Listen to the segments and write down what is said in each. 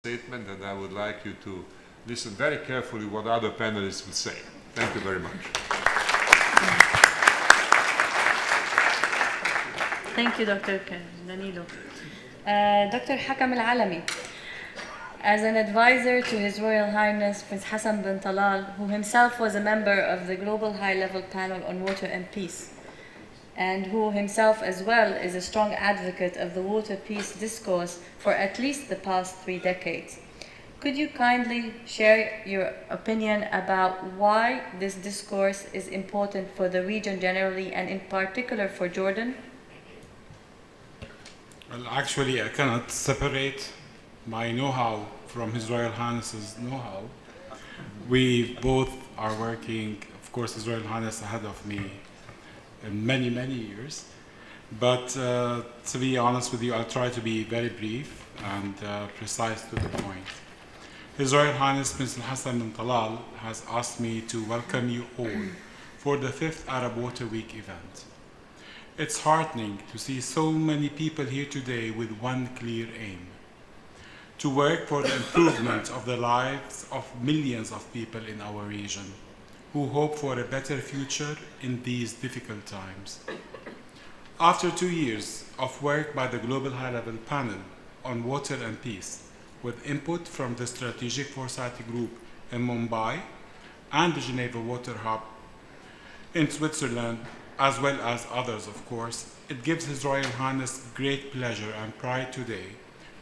statement, and I would like you to listen very carefully what other panelists will say. Thank you very much. Thank you, Dr. Danilo. Dr. Hakam Al-Alami, as an advisor to His Royal Highness Prince Hassan bin Talal, who himself was a member of the Global High-Level Panel on Water and Peace, and who himself as well is a strong advocate of the water peace discourse for at least the past 3 decades. Could you kindly share your opinion about why this discourse is important for the region generally and in particular for Jordan? Well, actually, I cannot separate my know-how from His Royal Highness's know-how. We both are working, of course, His Royal Highness ahead of me in many, many years. But to be honest with you, I'll try to be very brief and precise to the point. His Royal Highness Prince Hassan bin Talal has asked me to welcome you all for the 5th Arab Water Week event. It's heartening to see so many people here today with one clear aim: to work for the improvement of the lives of millions of people in our region who hope for a better future in these difficult times. After 2 years of work by the Global High-Level Panel on Water and Peace, with input from the Strategic Foresight Group in Mumbai and the Geneva Water Hub in Switzerland, as well as others, of course, it gives His Royal Highness great pleasure and pride today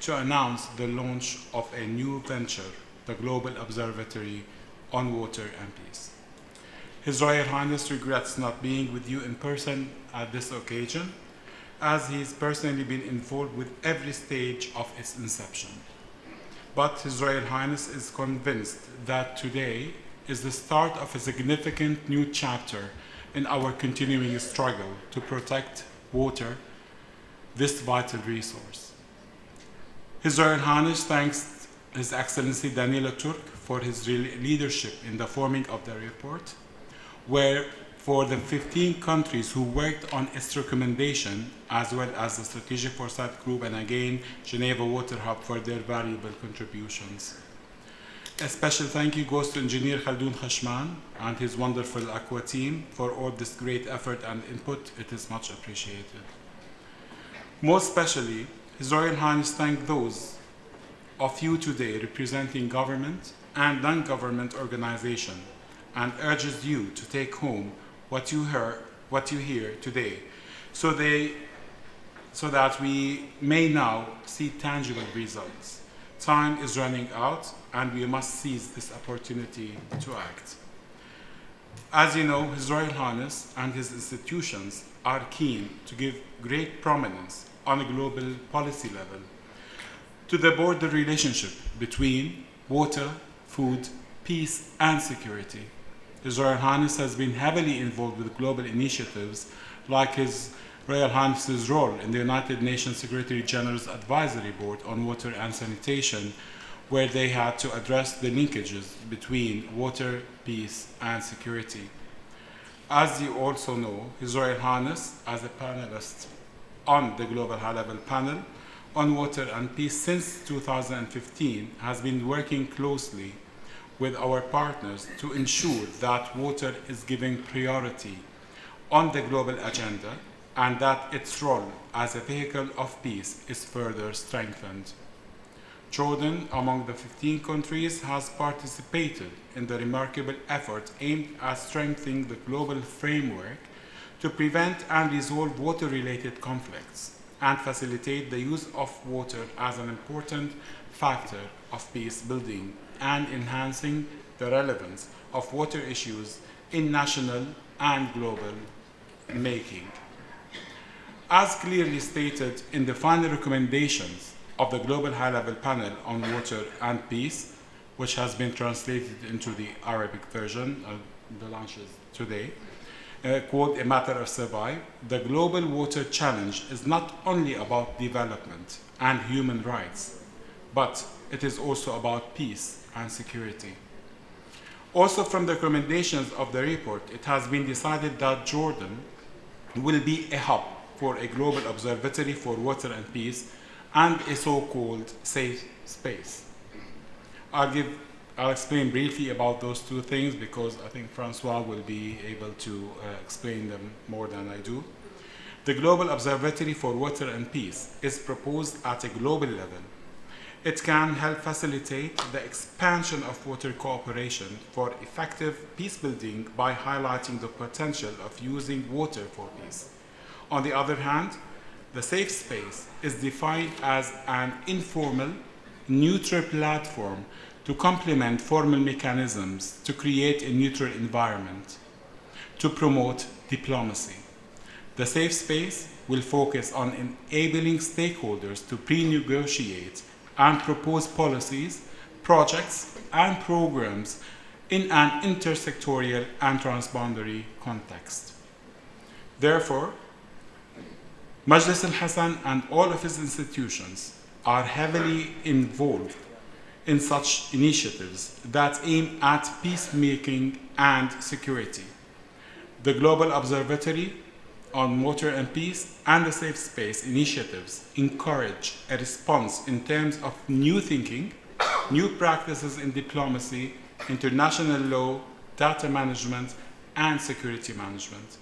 to announce the launch of a new venture, the Global Observatory on Water and Peace. His Royal Highness regrets not being with you in person at this occasion, as he's personally been involved with every stage of its inception. But His Royal Highness is convinced that today is the start of a significant new chapter in our continuing struggle to protect water, this vital resource. His Royal Highness thanks His Excellency Danilo Turk for his leadership in the forming of the report, where for the 15 countries who worked on its recommendation, as well as the Strategic Foresight Group and again Geneva Water Hub for their valuable contributions. A special thank you goes to Engineer Khaldoun Khashman and his wonderful Aqua team for all this great effort and input. It is much appreciated. Most especially, His Royal Highness thank those of you today representing government and non-government organizations and urges you to take home what you hear today, so that we may now see tangible results. Time is running out, and we must seize this opportunity to act. As you know, His Royal Highness and his institutions are keen to give great prominence on a global policy level to the broader relationship between water, food, peace, and security. His Royal Highness has been heavily involved with global initiatives like His Royal Highness's role in the United Nations Secretary General's Advisory Board on Water and Sanitation, where they had to address the linkages between water, peace, and security. As you also know, His Royal Highness, as a panelist on the Global High-Level Panel on Water and Peace since 2015, has been working closely with our partners to ensure that water is given priority on the global agenda and that its role as a vehicle of peace is further strengthened. Jordan, among the 15 countries, has participated in the remarkable effort aimed at strengthening the global framework to prevent and resolve water-related conflicts and facilitate the use of water as an important factor of peace building and enhancing the relevance of water issues in national and global making. As clearly stated in the final recommendations of the Global High-Level Panel on Water and Peace, which has been translated into the Arabic version, the launches today, called A Matter of Survival, the global water challenge is not only about development and human rights, but it is also about peace and security. Also, from the recommendations of the report, it has been decided that Jordan will be a hub for a global observatory for water and peace and a so-called safe space. I'll explain briefly about those two things because I think Francois will be able to explain them more than I do. The Global Observatory for Water and Peace is proposed at a global level. It can help facilitate the expansion of water cooperation for effective peace building by highlighting the potential of using water for peace. On the other hand, the safe space is defined as an informal, neutral platform to complement formal mechanisms to create a neutral environment, to promote diplomacy. The safe space will focus on enabling stakeholders to pre-negotiate and propose policies, projects, and programs in an intersectorial and transboundary context. Therefore, Majlis al-Hassan and all of its institutions are heavily involved in such initiatives that aim at peacemaking and security. The Global Observatory on Water and Peace and the Safe Space initiatives encourage a response in terms of new thinking, new practices in diplomacy, international law, data management, and security management.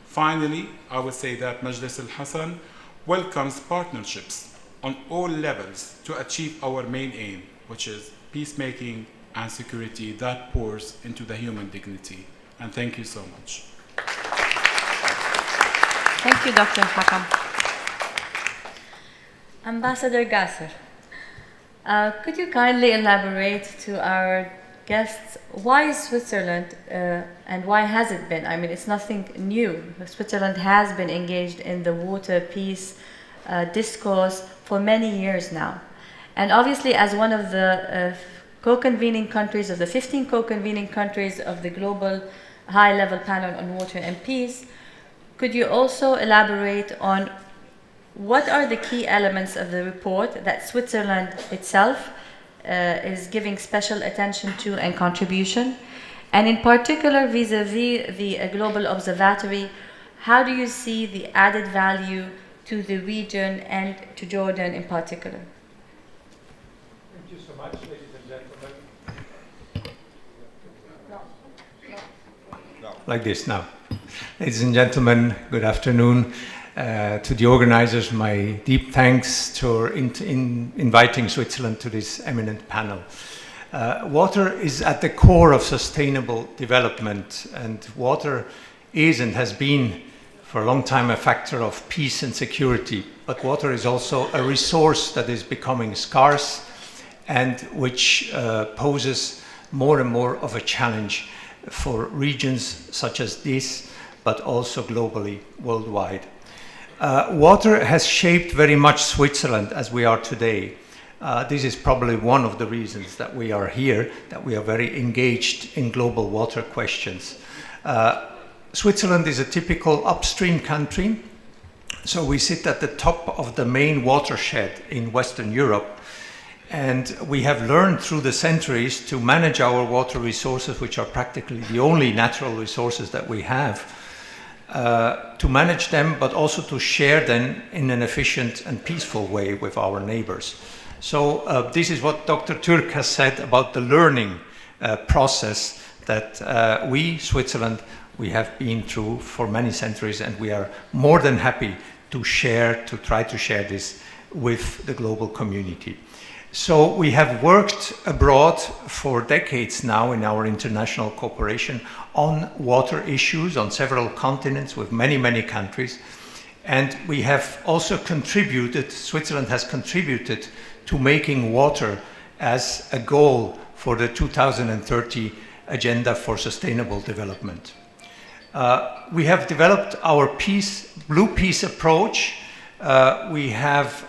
Finally, I would say that Majlis al-Hassan welcomes partnerships on all levels to achieve our main aim, which is peacemaking and security that pours into the human dignity. And thank you so much. Thank you, Dr. Hakam. Ambassador Gasser, could you kindly elaborate to our guests why Switzerland and why has it been? I mean, it's nothing new. Switzerland has been engaged in the water peace discourse for many years now. And obviously, as one of the co-convening countries, of the 15 co-convening countries of the Global High-Level Panel on Water and Peace, could you also elaborate on what are the key elements of the report that Switzerland itself is giving special attention to and contribution? And in particular, vis-a-vis the Global Observatory, how do you see the added value to the region and to Jordan in particular? Thank you so much, ladies and gentlemen. Like this now. Ladies and gentlemen, good afternoon. To the organizers, my deep thanks for inviting Switzerland to this eminent panel. Water is at the core of sustainable development, and water is and has been for a long time a factor of peace and security. But water is also a resource that is becoming scarce and which poses more and more of a challenge for regions such as this, but also globally, worldwide. Water has shaped very much Switzerland as we are today. This is probably one of the reasons that we are here, that we are very engaged in global water questions. Switzerland is a typical upstream country, so we sit at the top of the main watershed in Western Europe, and we have learned through the centuries to manage our water resources, which are practically the only natural resources that we have, to manage them, but also to share them in an efficient and peaceful way with our neighbors. So this is what Dr. Türk has said about the learning process that we, Switzerland, we have been through for many centuries, and we are more than happy to share, to try to share this with the global community. So we have worked abroad for decades now in our international cooperation on water issues on several continents with many, many countries. And we have also contributed, Switzerland has contributed to making water as a goal for the 2030 Agenda for Sustainable Development. We have developed our Blue Peace approach. We have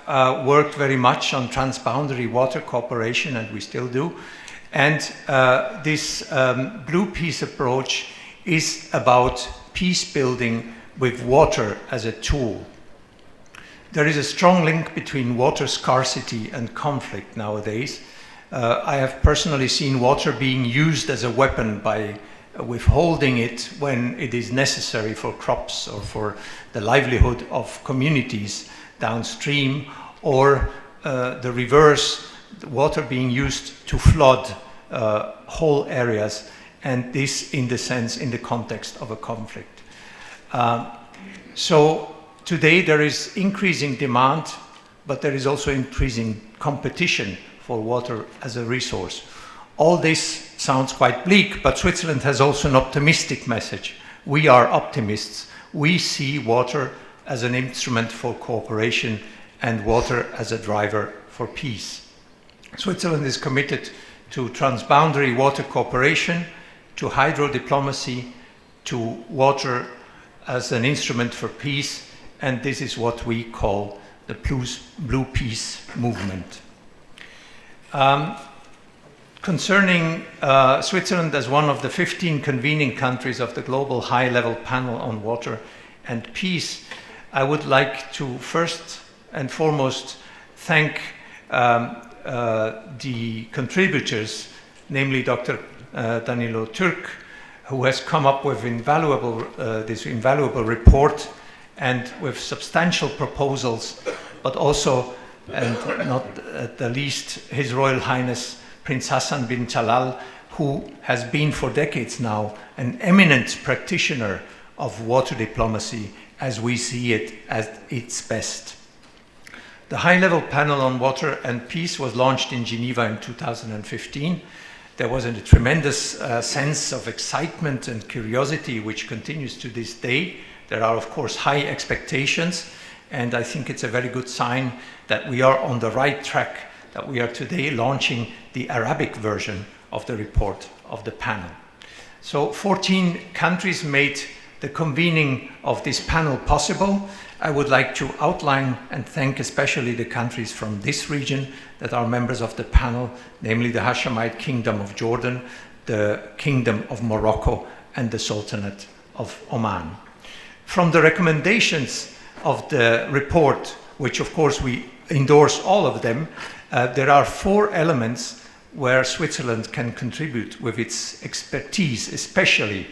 worked very much on transboundary water cooperation, and we still do. And this Blue Peace approach is about peace building with water as a tool. There is a strong link between water scarcity and conflict nowadays. I have personally seen water being used as a weapon by withholding it when it is necessary for crops or for the livelihood of communities downstream, or the reverse, the water being used to flood whole areas, and this in the context of a conflict. So today there is increasing demand, but there is also increasing competition for water as a resource. All this sounds quite bleak, but Switzerland has also an optimistic message. We are optimists. We see water as an instrument for cooperation and water as a driver for peace. Switzerland is committed to transboundary water cooperation, to hydro diplomacy, to water as an instrument for peace, and this is what we call the Blue Peace movement. Concerning Switzerland as one of the 15 convening countries of the Global High-Level Panel on Water and Peace, I would like to first and foremost thank the contributors, namely Dr. Danilo Türk, who has come up with this invaluable report and with substantial proposals, but also, and not at the least, His Royal Highness Prince Hassan bin Talal, who has been for decades now an eminent practitioner of water diplomacy as we see it at its best. The High-Level Panel on Water and Peace was launched in Geneva in 2015. There was a tremendous sense of excitement and curiosity which continues to this day. There are, of course, high expectations, and I think it's a very good sign that we are on the right track, that we are today launching the Arabic version of the report of the panel. So 14 countries made the convening of this panel possible. I would like to outline and thank especially the countries from this region that are members of the panel, namely the Hashemite Kingdom of Jordan, the Kingdom of Morocco, and the Sultanate of Oman. From the recommendations of the report, which of course we endorse all of them, there are 4 elements where Switzerland can contribute with its expertise, especially,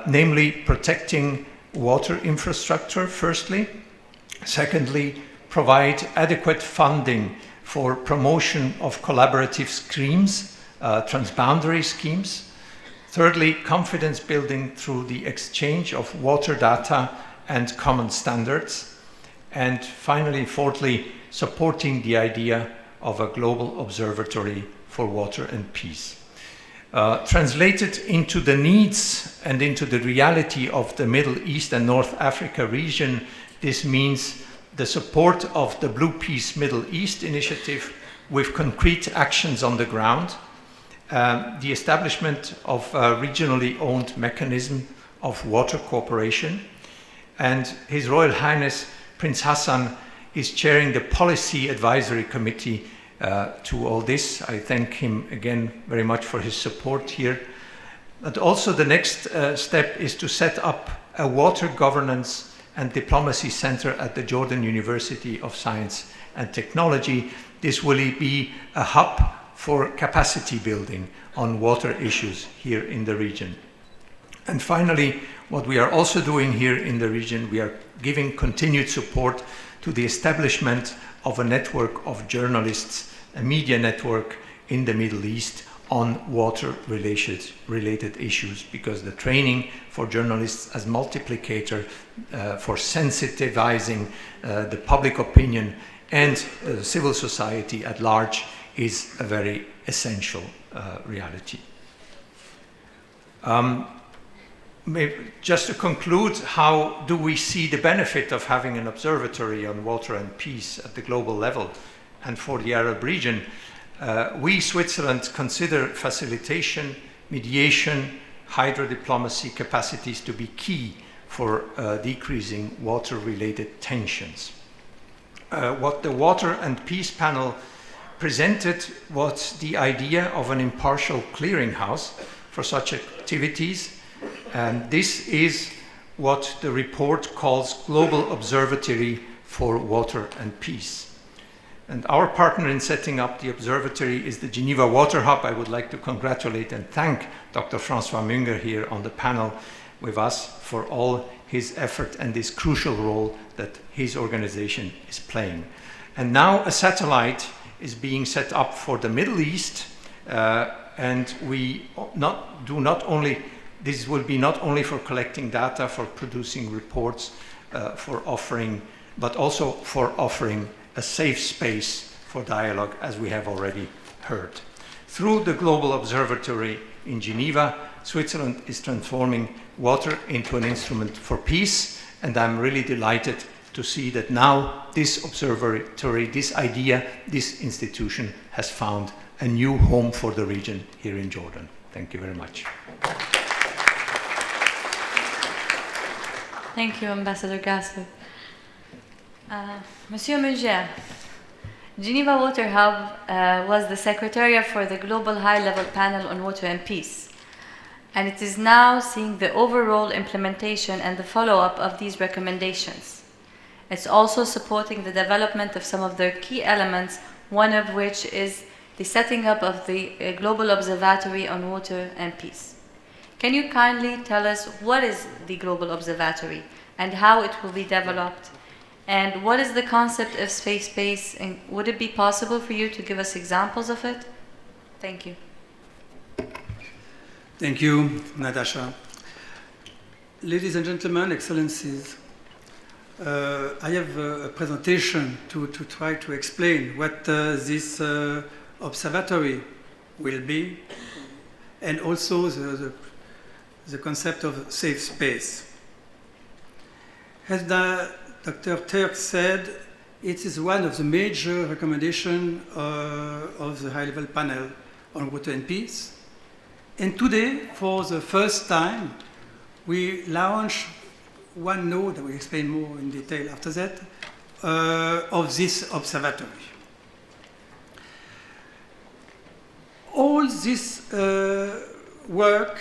namely protecting water infrastructure, firstly. Secondly, provide adequate funding for promotion of collaborative schemes, transboundary schemes. Thirdly, confidence building through the exchange of water data and common standards. And finally, fourthly, supporting the idea of a global observatory for water and peace. Translated into the needs and into the reality of the Middle East and North Africa region, this means the support of the Blue Peace Middle East initiative with concrete actions on the ground, the establishment of a regionally owned mechanism of water cooperation, and His Royal Highness Prince Hassan is chairing the Policy Advisory Committee to all this. I thank him again very much for his support here. But also the next step is to set up a water governance and diplomacy center at the Jordan University of Science and Technology. This will be a hub for capacity building on water issues here in the region. And finally, what we are also doing here in the region, we are giving continued support to the establishment of a network of journalists, a media network in the Middle East on water-related issues, because the training for journalists as multiplicator for sensitizing the public opinion and civil society at large is a very essential reality. Just to conclude, how do we see the benefit of having an observatory on water and peace at the global level and for the Arab region? We, Switzerland, consider facilitation, mediation, hydro-diplomacy capacities to be key for decreasing water-related tensions. What the Water and Peace Panel presented was the idea of an impartial clearinghouse for such activities, and this is what the report calls Global Observatory for Water and Peace. And our partner in setting up the observatory is the Geneva Water Hub. I would like to congratulate and thank Dr. François Münger here on the panel with us for all his effort and this crucial role that his organization is playing. And now a satellite is being set up for the Middle East, and this will be not only for collecting data, for producing reports, but also for offering a safe space for dialogue, as we have already heard. Through the Global Observatory in Geneva, Switzerland is transforming water into an instrument for peace, and I'm really delighted to see that now this observatory, this idea, this institution has found a new home for the region here in Jordan. Thank you very much. Thank you, Ambassador Gasser. Monsieur Munger, Geneva Water Hub was the Secretariat for the Global High-Level Panel on Water and Peace, and it is now seeing the overall implementation and the follow-up of these recommendations. It's also supporting the development of some of their key elements, one of which is the setting up of the Global Observatory on Water and Peace. Can you kindly tell us what is the Global Observatory and how it will be developed? And what is the concept of safe space? And would it be possible for you to give us examples of it? Thank you. Thank you, Natasha. Ladies and gentlemen, excellencies, I have a presentation to try to explain what this observatory will be, and also the concept of safe space. As Dr. Turk said, it is one of the major recommendations of the high-level panel on water and peace. And today, for the first time, we launch one node, I will explain more in detail after that, of this observatory. All this work,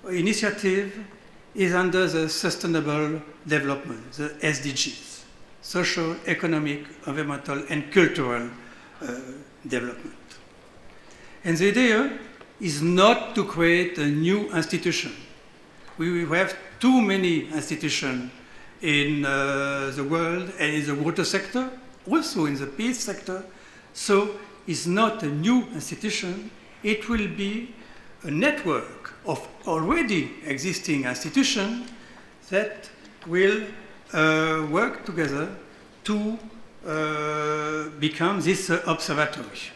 initiative, is under the Sustainable Development, the SDGs, social, economic, environmental, and cultural development. And the idea is not to create a new institution. We have too many institutions in the world and in the water sector, also in the peace sector. So it's not a new institution. It will be a network of already existing institutions that will work together to become this observatory.